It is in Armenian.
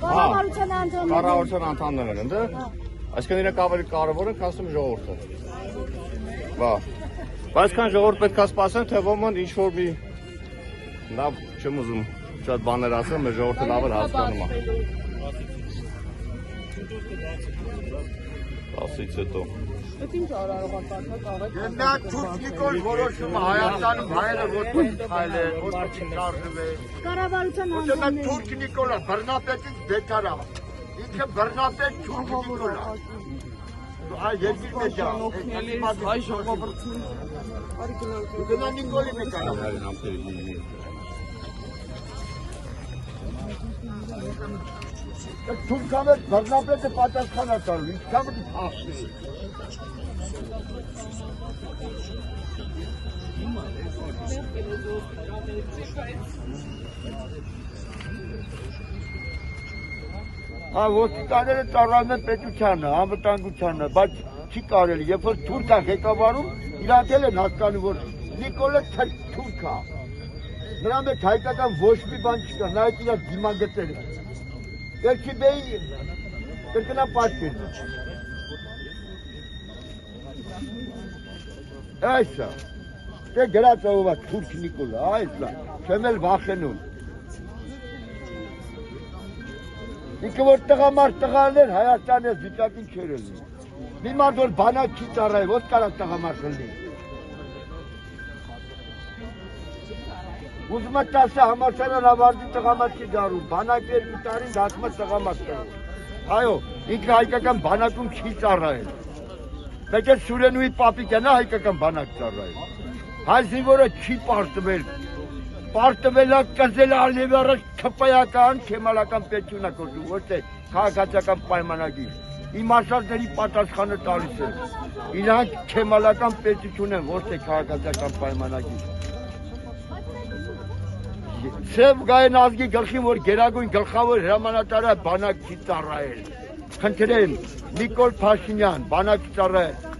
Կառավարության անդամներ են, դե։ Այսինքն իրենք ավելի կարևոր են, քան ժողովուրդը։ Բա։ Բայց քան ժողովուրդ պետք է սպասեն, թե ոման ինչ-որ մի լավ չեմ ուզում շատ բաներ ասեմ, մեր ժողովուրդը լավ էլ հասկանում է։ 10-ից հետո։ Այդ ինչ արարողական է։ Նա թուրքիկոլ որոշումը Հայաստանում հայերը ոտքի քայլել, ոտքի կառնվել։ Կառավարության անդամները։ Ո՞նց թուրք Նիկոլա բռնապետից բետարա։ Ինքը բռնապետ թուրք Նիկոլա։ Այ երկիր մեջ է։ Հայ ժողովրդին։ Գնա Նիկոլի բետարա։ Թուրքամետ բռնապետը պատասխան է տալու, ինչքան պետք է փախչի։ Ոստիկանները ծառայում են պետությանը, անվտանգությանը, բայց չի կարելի, երբ որ թուրք է ղեկավարում, իրանք էլ են հասկանում, որ Նիկոլը թուրք է։ Նրա մեջ հայկական ոչ մի բան չկա, նայեք իր դիմագծերը։ Երկի բեի կրկնա պատկերն է։ Այս է, դե գրած ով է թուրք Նիկոլը, այս է, չեմ էլ վախենում։ Ինքը որ տղամարդ տղաներ Հայաստանի վիճակին չեր ելնի։ Մի մարդ որ բանակ չի ծառայ, ո՞նց կարա տղամարդ լինի։ Ուզում է 10 համալսարան ավարտի տղամարդ չի դառնում, բանակեր մի տարին դասում է տղամարդ դառնում։ Այո, ինքը հայկական բանակում չի ծառայել։ Պետք է Սուրենուի պապիկն է հայկական բանակ ծառայել։ Հայ զինվորը չի պարտվել։ Պարտվել է կզել արնևի առաջ թպայական, քեմալական պետություն է գործում, ոչ թե քաղաքացիական պայմանագիր։ Իմ ասածների պատասխանը տալիս է։ Իրանք քեմալական պետություն են, ոչ թե քաղաքացիական պայմանագիր։ Սև գային ազգի գլխին, որ գերագույն գլխավոր հրամանատարը բանակ չի ծառայել։ Խնդրեմ, Նիկոլ Փաշինյան, բանակ ծառայել։